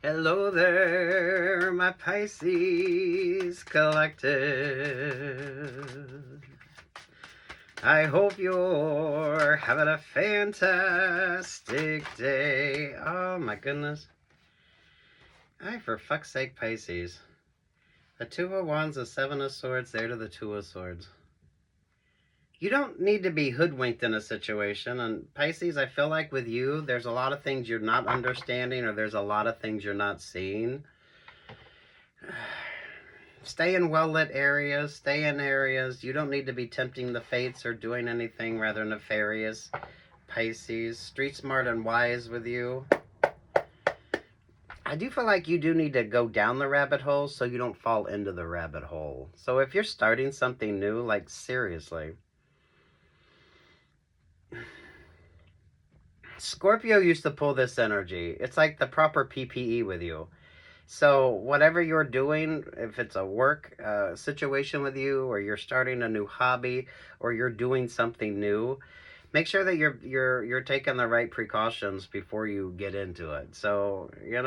Hello there, my Pisces collective. I hope you're having a fantastic day. Oh my goodness. For fuck's sake, Pisces. The Two of Wands, the Seven of Swords, there to the Two of Swords. You don't need to be hoodwinked in a situation. And Pisces, I feel like with you, there's a lot of things you're not understanding, or there's a lot of things you're not seeing. Stay in well-lit areas. Stay in areas. You don't need to be tempting the fates or doing anything rather nefarious. Pisces, street smart and wise with you. I do feel like you do need to go down the rabbit hole so you don't fall into the rabbit hole. So if you're starting something new, like seriously. Scorpio used to pull this energy. It's like the proper PPE with you. So whatever you're doing, if it's a work situation with you, or you're starting a new hobby, or you're doing something new, make sure that you're taking the right precautions before you get into it. So you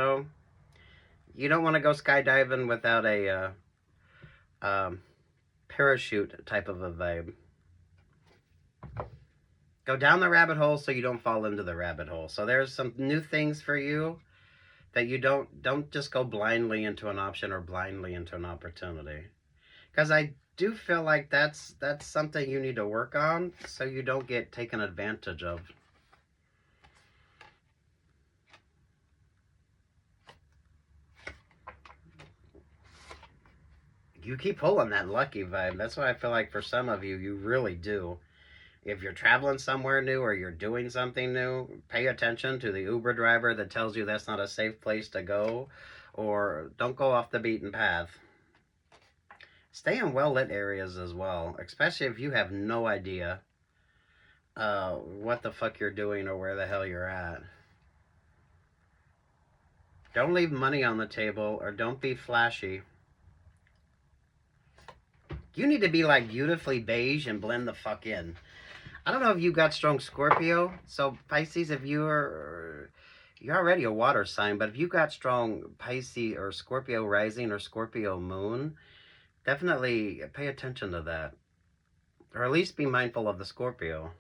don't want to go skydiving without a parachute type of a vibe. Go down the rabbit hole so you don't fall into the rabbit hole. So there's some new things for you that you don't just go blindly into an option or blindly into an opportunity. Because I do feel like that's something you need to work on so you don't get taken advantage of. You keep pulling that lucky vibe. That's why I feel like for some of you, you really do. If you're traveling somewhere new or you're doing something new, pay attention to the Uber driver that tells you that's not a safe place to go, or don't go off the beaten path. Stay in well-lit areas as well, especially if you have no idea what the fuck you're doing or where the hell you're at. Don't leave money on the table, or don't be flashy. You need to be like beautifully beige and blend the fuck in. I don't know if you got strong Scorpio. So Pisces, if you're already a water sign, but if you got strong Pisces or Scorpio rising or Scorpio moon, definitely pay attention to that. Or at least be mindful of the Scorpio,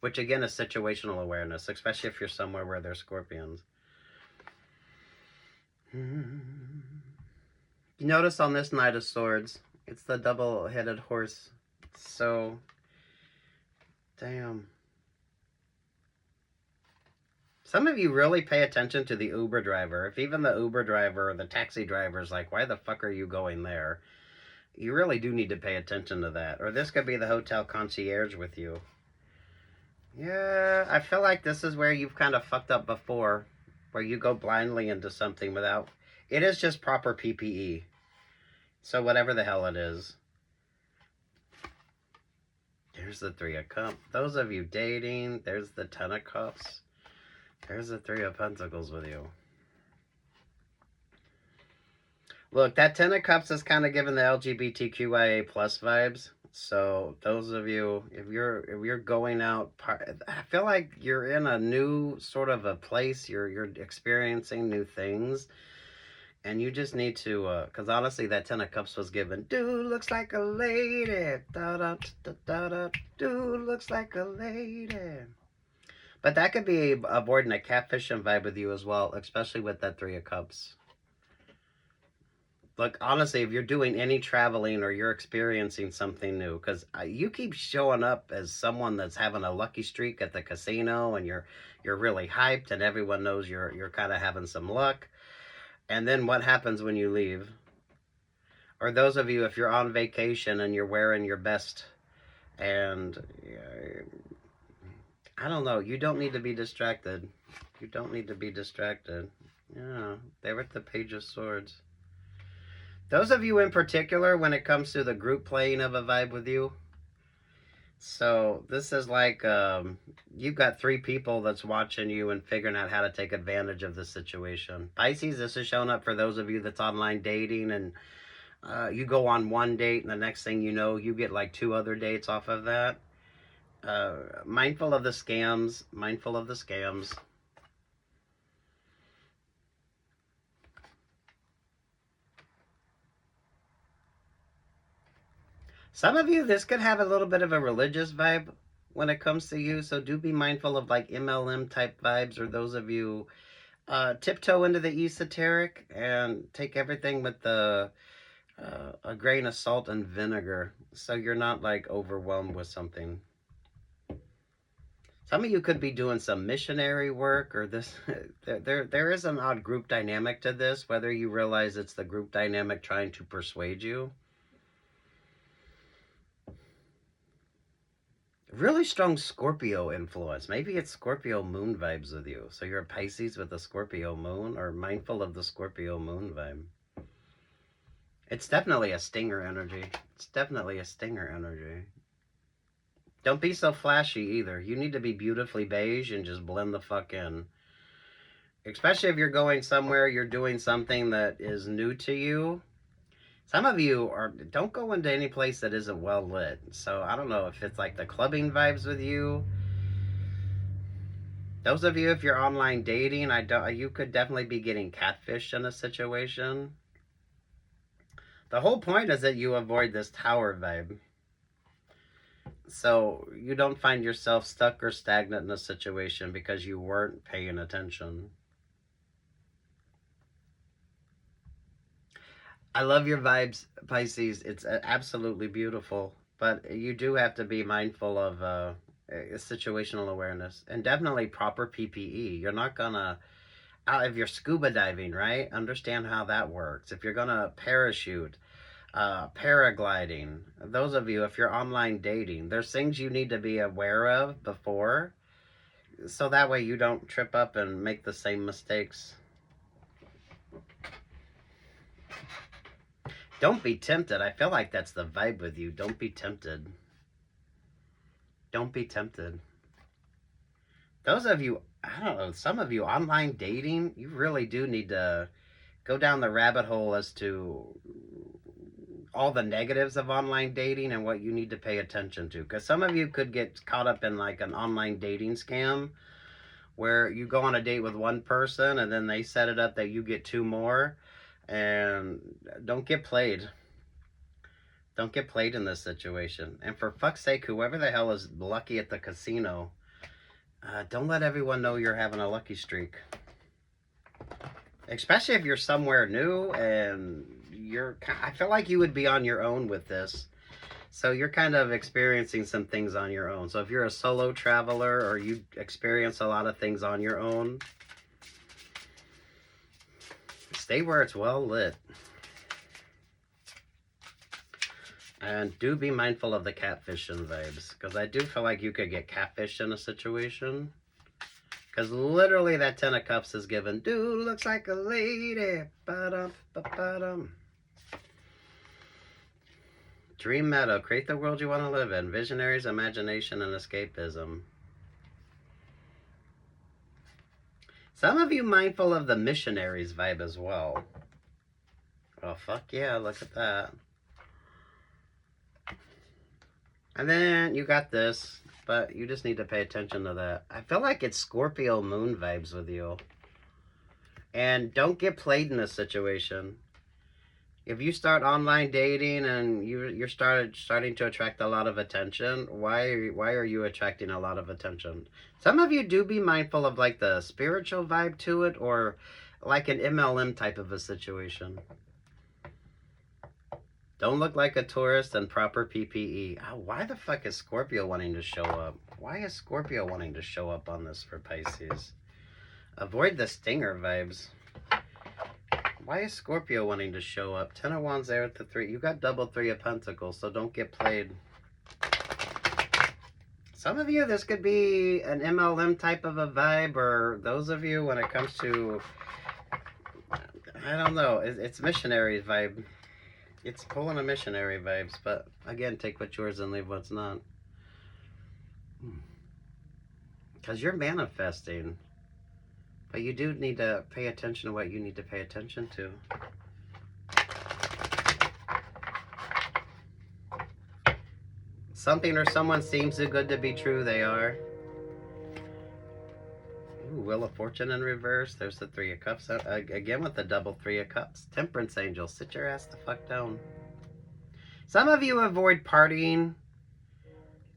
which again is situational awareness, especially if you're somewhere where there's scorpions. You notice on this Knight of Swords, it's the double-headed horse. So, damn. Some of you really pay attention to the Uber driver. If even the Uber driver or the taxi driver is like, why the fuck are you going there? You really do need to pay attention to that. Or this could be the hotel concierge with you. Yeah, I feel like this is where you've kind of fucked up before, where you go blindly into something without... It is just proper PPE. So whatever the hell it is. There's the Three of Cups. Those of you dating, there's the Ten of Cups. There's the Three of Pentacles with you. Look, that Ten of Cups is kind of giving the LGBTQIA plus vibes. So those of you, if you're going out, I feel like you're in a new sort of a place. You're experiencing new things, and you just need to, because honestly, that Ten of Cups was given. Dude looks like a lady. Da da da da da. Dude looks like a lady. But that could be avoiding a catfishing vibe with you as well, especially with that Three of Cups. Look, honestly, if you're doing any traveling or you're experiencing something new, because you keep showing up as someone that's having a lucky streak at the casino, and you're really hyped, and everyone knows you're kind of having some luck. And then what happens when you leave? Or those of you, if you're on vacation and you're wearing your best, and I don't know, you don't need to be distracted. You don't need to be distracted. Yeah, they were at the Page of Swords. Those of you in particular, when it comes to the group playing of a vibe with you, so this is like you've got 3 people that's watching you and figuring out how to take advantage of the situation. Pisces, this is showing up for those of you that's online dating, and you go on one date and the next thing you know, you get like 2 other dates off of that. Mindful of the scams, mindful of the scams. Some of you, this could have a little bit of a religious vibe when it comes to you. So do be mindful of like MLM type vibes, or those of you tiptoe into the esoteric and take everything with a grain of salt and vinegar, so you're not like overwhelmed with something. Some of you could be doing some missionary work, or this. There is an odd group dynamic to this, whether you realize it's the group dynamic trying to persuade you. Really strong Scorpio influence. Maybe it's Scorpio moon vibes with you. So you're a Pisces with a Scorpio moon, or mindful of the Scorpio moon vibe. It's definitely a stinger energy. It's definitely a stinger energy. Don't be so flashy either. You need to be beautifully beige and just blend the fuck in. Especially if you're going somewhere, you're doing something that is new to you. Some of you don't go into any place that isn't well lit. So I don't know if it's like the clubbing vibes with you. Those of you, if you're online dating, you could definitely be getting catfished in a situation. The whole point is that you avoid this tower vibe, so you don't find yourself stuck or stagnant in a situation because you weren't paying attention. I love your vibes, Pisces. It's absolutely beautiful, but you do have to be mindful of situational awareness, and definitely proper PPE. You're not gonna, if you're scuba diving, right? Understand how that works. If you're gonna parachute, paragliding, those of you, if you're online dating, there's things you need to be aware of before, so that way you don't trip up and make the same mistakes. Don't be tempted. I feel like that's the vibe with you. Don't be tempted. Don't be tempted. Those of you, I don't know, some of you online dating, you really do need to go down the rabbit hole as to all the negatives of online dating and what you need to pay attention to. Because some of you could get caught up in like an online dating scam where you go on a date with one person and then they set it up that you get two more. And don't get played. Don't get played in this situation. And for fuck's sake, whoever the hell is lucky at the casino, don't let everyone know you're having a lucky streak. Especially if you're somewhere new and I feel like you would be on your own with this. So you're kind of experiencing some things on your own. So if you're a solo traveler or you experience a lot of things on your own, stay where it's well lit. And do be mindful of the catfishing vibes, because I do feel like you could get catfished in a situation. Because literally that 10 of Cups is given, dude looks like a lady. Ba-dum, ba-ba-dum. Dream Meadow, create the world you want to live in. Visionaries, imagination, and escapism. Some of you mindful of the missionaries vibe as well. Oh, fuck yeah, look at that. And then you got this, but you just need to pay attention to that. I feel like it's Scorpio moon vibes with you. And don't get played in this situation. If you start online dating and you're starting to attract a lot of attention, why are you attracting a lot of attention? Some of you do be mindful of like the spiritual vibe to it, or like an MLM type of a situation. Don't look like a tourist and proper PPE. Oh, why the fuck is Scorpio wanting to show up? Why is Scorpio wanting to show up on this for Pisces? Avoid the stinger vibes. Why is Scorpio wanting to show up? 10 of Wands there at the 3. You got double 3 of Pentacles, so don't get played. Some of you, this could be an MLM type of a vibe, or those of you when it comes to, I don't know, it's missionary vibe. It's pulling a missionary vibes, but again, take what's yours and leave what's not. Because you're manifesting. But you do need to pay attention to what you need to pay attention to. Something or someone seems too good to be true, they are. Ooh, Wheel of Fortune in reverse. There's the 3 of Cups. Again with the double 3 of Cups. Temperance Angel, sit your ass the fuck down. Some of you avoid partying.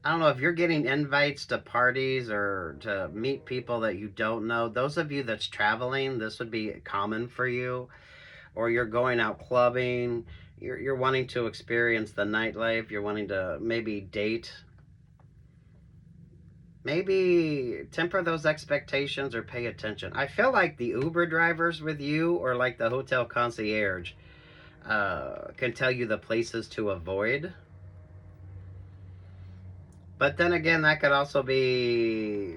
I don't know if you're getting invites to parties or to meet people that you don't know. Those of you that's traveling, this would be common for you. Or you're going out clubbing. You're wanting to experience the nightlife. You're wanting to maybe date. Maybe temper those expectations or pay attention. I feel like the Uber drivers with you or like the hotel concierge can tell you the places to avoid. But then again, that could also be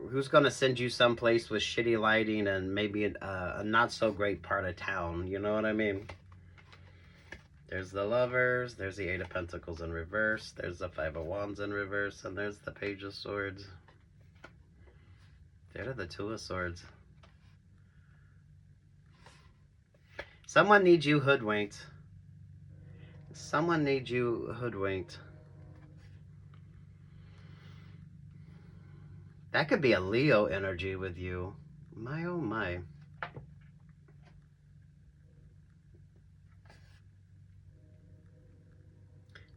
who's going to send you someplace with shitty lighting and maybe a not so great part of town. You know what I mean? There's the Lovers, there's the Eight of Pentacles in reverse, there's the Five of Wands in reverse, and there's the Page of Swords. There are the Two of Swords. Someone needs you hoodwinked. Someone needs you hoodwinked. That could be a Leo energy with you. My oh my.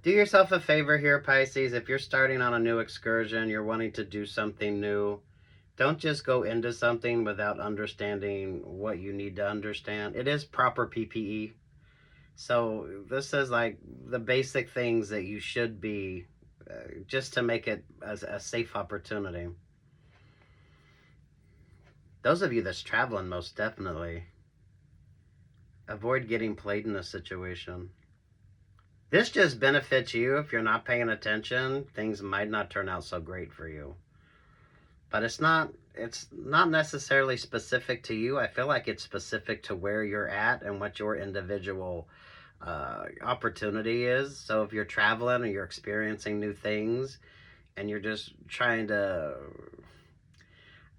Do yourself a favor here, Pisces. If you're starting on a new excursion, you're wanting to do something new, don't just go into something without understanding what you need to understand. It is proper PPE. So this is like the basic things that you should be, just to make it as a safe opportunity. Those of you that's traveling, most definitely. Avoid getting played in a situation. This just benefits you. If you're not paying attention, things might not turn out so great for you. But it's not necessarily specific to you. I feel like it's specific to where you're at and what your individual opportunity is. So if you're traveling or you're experiencing new things and you're just trying to,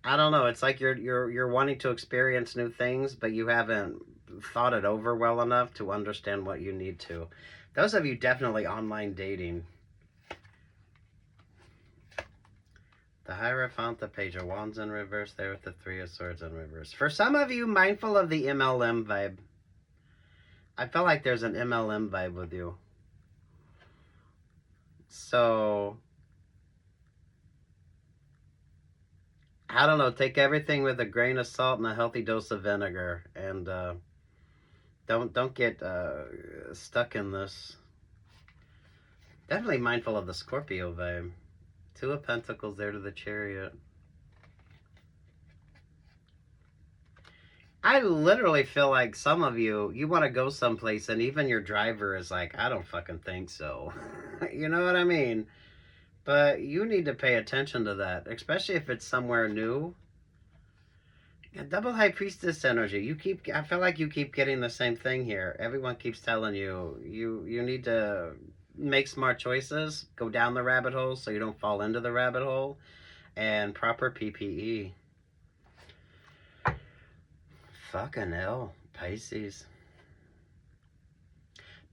I don't know, it's like you're wanting to experience new things, but you haven't thought it over well enough to understand what you need to. Those of you definitely online dating. The Hierophant, the Page of Wands in reverse, there with the Three of Swords in reverse. For some of you, mindful of the MLM vibe. I feel like there's an MLM vibe with you. So, I don't know, take everything with a grain of salt and a healthy dose of vinegar. And don't get stuck in this. Definitely mindful of the Scorpio vibe. Two of Pentacles there to the Chariot. I literally feel like some of you want to go someplace and even your driver is like, I don't fucking think so. You know what I mean? But you need to pay attention to that, especially if it's somewhere new. Double High Priestess energy. I feel like you keep getting the same thing here. Everyone keeps telling you, you need to make smart choices, go down the rabbit hole so you don't fall into the rabbit hole, and proper PPE. Fucking hell, Pisces.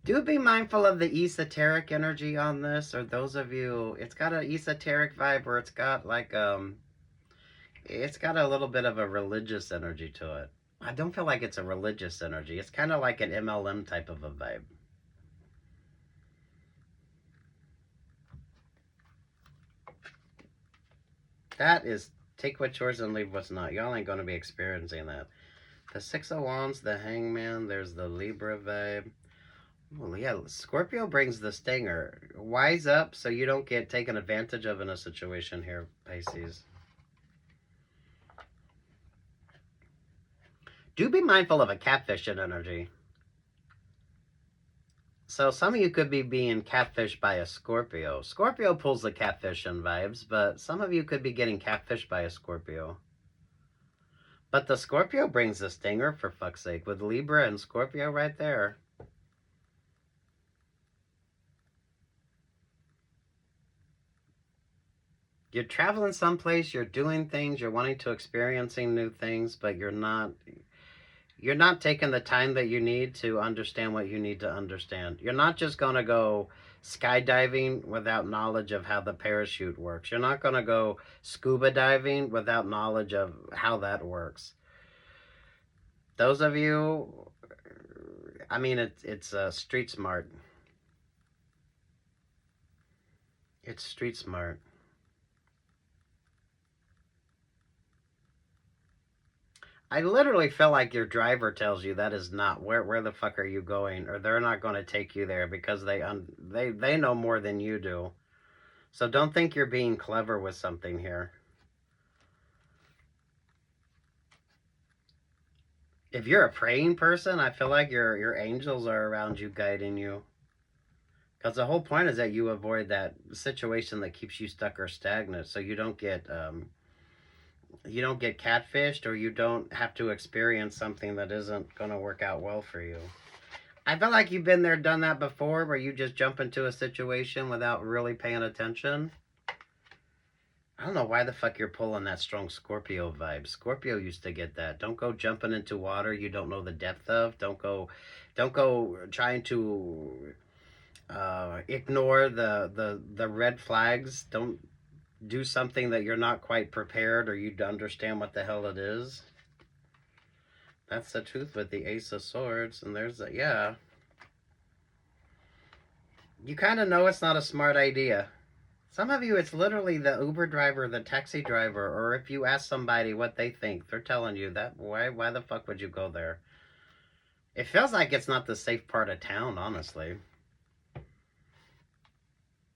Do be mindful of the esoteric energy on this, or those of you, it's got an esoteric vibe where it's got like, it's got a little bit of a religious energy to it. I don't feel like it's a religious energy. It's kind of like an MLM type of a vibe. That is, take what's yours and leave what's not. Y'all ain't going to be experiencing that. The Six of Wands, the Hangman, there's the Libra vibe. Well, yeah, Scorpio brings the stinger. Wise up so you don't get taken advantage of in a situation here, Pisces. Do be mindful of a catfishing energy. So some of you could be being catfished by a Scorpio. Scorpio pulls the catfishing vibes, but some of you could be getting catfished by a Scorpio. But the Scorpio brings the stinger, for fuck's sake, with Libra and Scorpio right there. You're traveling someplace, you're doing things, you're wanting to experiencing new things, but you're not taking the time that you need to understand what you need to understand. You're not just going to go skydiving without knowledge of how the parachute works. You're not going to go scuba diving without knowledge of how that works. Those of you, I mean, it's street smart. It's street smart. I literally feel like your driver tells you that is not where the fuck are you going, or they're not going to take you there because they know more than you do. So don't think you're being clever with something here. If you're a praying person, I feel like your angels are around you guiding you. Because the whole point is that you avoid that situation that keeps you stuck or stagnant, so you don't get catfished, or you don't have to experience something that isn't going to work out well for you. I feel like you've been there, done that before, where you just jump into a situation without really paying attention. I don't know why the fuck you're pulling that strong Scorpio vibe. Scorpio used to get that. Don't go jumping into water you don't know the depth of. Don't go trying to ignore the red flags. Don't do something that you're not quite prepared or you understand what the hell it is. That's the truth with the Ace of Swords. And there's a, yeah. You kind of know it's not a smart idea. Some of you, it's literally the Uber driver, the taxi driver, or if you ask somebody what they think, they're telling you that, why the fuck would you go there? It feels like it's not the safe part of town, honestly.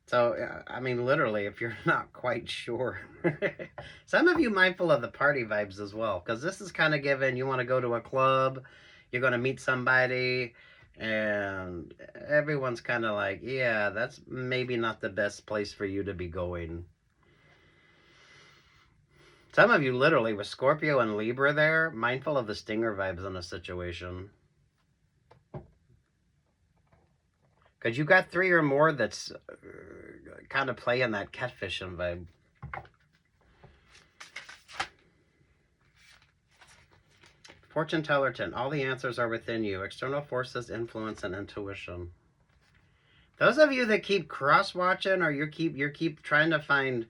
So, I mean, literally, if you're not quite sure. Some of you mindful of the party vibes as well, because this is kind of given, you want to go to a club, you're going to meet somebody, and everyone's kind of like, yeah, that's maybe not the best place for you to be going. Some of you literally with Scorpio and Libra there, mindful of the stinger vibes in a situation. Because you got 3 or more that's kind of playing that catfishing vibe. Fortune Tellerton, all the answers are within you. External forces, influence, and intuition. Those of you that keep cross-watching, or you keep trying to find,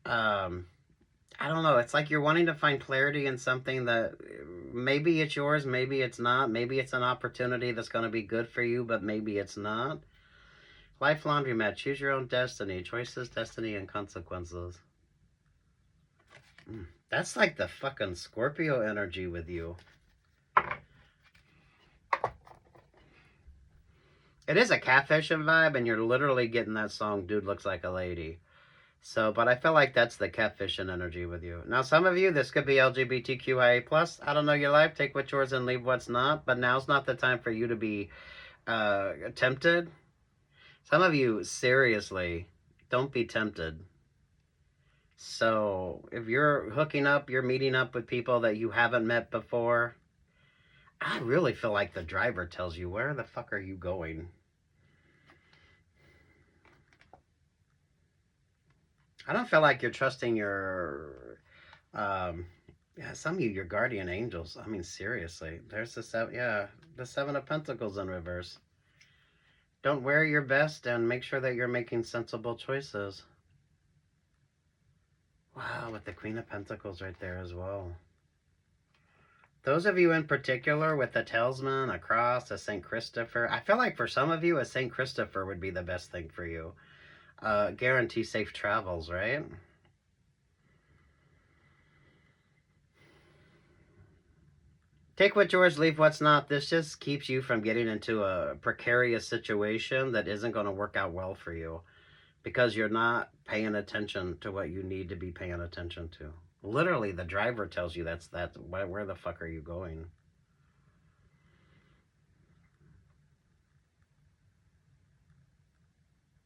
I don't know, it's like you're wanting to find clarity in something that maybe it's yours, maybe it's not. Maybe it's an opportunity that's going to be good for you, but maybe it's not. Life Laundromat, choose your own destiny. Choices, destiny, and consequences. That's like the fucking Scorpio energy with you. It is a catfishing vibe, and you're literally getting that song, Dude Looks Like a Lady. So, but I feel like that's the catfishing energy with you. Now, some of you, this could be LGBTQIA+. I don't know your life. Take what's yours and leave what's not. But now's not the time for you to be tempted. Some of you, seriously, don't be tempted. So, if you're hooking up, you're meeting up with people that you haven't met before, I really feel like the driver tells you, where the fuck are you going? I don't feel like you're trusting your, yeah, some of you, your guardian angels. I mean, seriously. There's the 7 of Pentacles in reverse. Don't wear your best and make sure that you're making sensible choices. Wow, with the Queen of Pentacles right there as well. Those of you in particular with the Talisman, a cross, a St. Christopher, I feel like for some of you, a St. Christopher would be the best thing for you. Guarantee safe travels, right? Take what's yours, leave what's not. This just keeps you from getting into a precarious situation that isn't going to work out well for you because you're not paying attention to what you need to be paying attention to. Literally, the driver tells you that's where the fuck are you going?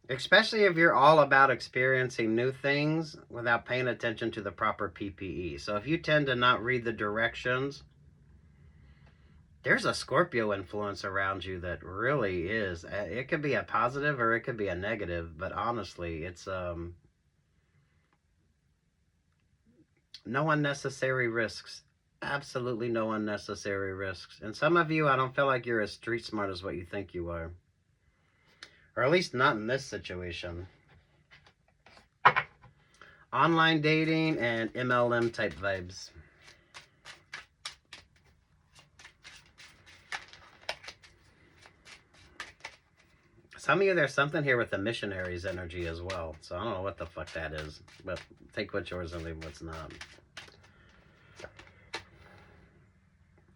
Especially if you're all about experiencing new things without paying attention to the proper PPE. So if you tend to not read the directions, there's a Scorpio influence around you that really is. It could be a positive or it could be a negative, but honestly, it's no unnecessary risks. Absolutely no unnecessary risks. And some of you, I don't feel like you're as street smart as what you think you are. Or at least not in this situation. Online dating and MLM type vibes. some of you, there's something here with the missionaries energy as well. So I don't know what the fuck that is, but take what's yours and leave what's not.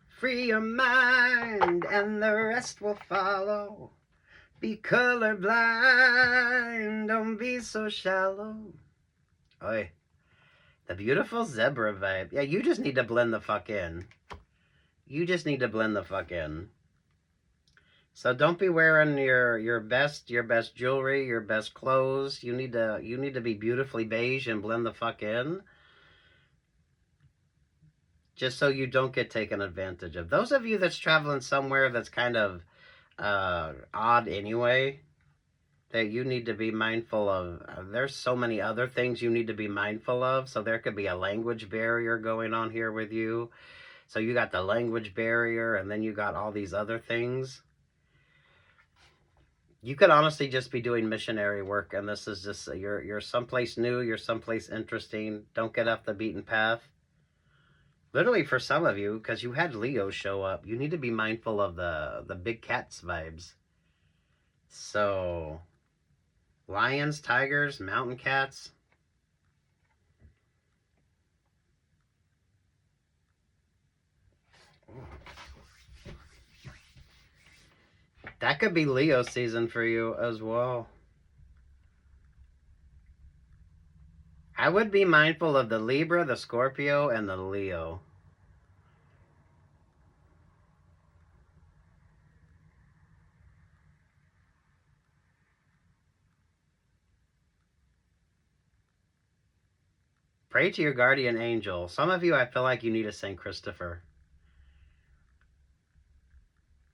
Free your mind and the rest will follow. Be colorblind, don't be so shallow. Oi, the beautiful zebra vibe. Yeah, you just need to blend the fuck in. You just need to blend the fuck in. So don't be wearing your best jewelry, your best clothes. You need to be beautifully beige and blend the fuck in. Just so you don't get taken advantage of. Those of you that's traveling somewhere that's kind of odd anyway, that you need to be mindful of. There's so many other things you need to be mindful of. So there could be a language barrier going on here with you. So you got the language barrier, and then you got all these other things. You could honestly just be doing missionary work, and this is just, you're someplace new, you're someplace interesting. Don't get off the beaten path. Literally, for some of you, because you had Leo show up, you need to be mindful of the big cats vibes. So, lions, tigers, mountain cats. That could be Leo season for you as well. I would be mindful of the Libra, the Scorpio, and the Leo. Pray to your guardian angel. Some of you, I feel like you need a St. Christopher.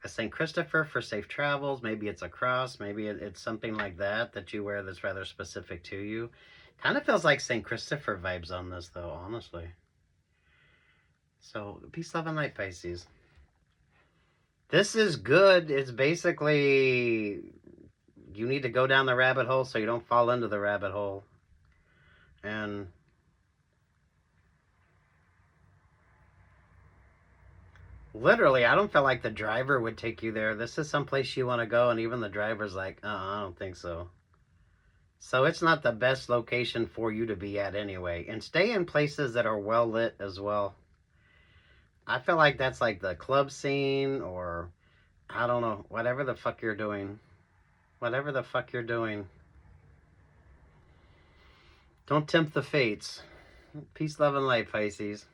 A St. Christopher for safe travels. Maybe it's a cross. Maybe it's something like that that you wear that's rather specific to you. Kind of feels like St. Christopher vibes on this, though, honestly. So, peace, love, and light, Pisces. This is good. It's basically, you need to go down the rabbit hole so you don't fall into the rabbit hole. And literally, I don't feel like the driver would take you there. This is someplace you want to go, and even the driver's like, I don't think so. So it's not the best location for you to be at anyway. And stay in places that are well lit as well. I feel like that's like the club scene, or I don't know, whatever the fuck you're doing. Whatever the fuck you're doing. Don't tempt the fates. Peace, love, and light, Pisces.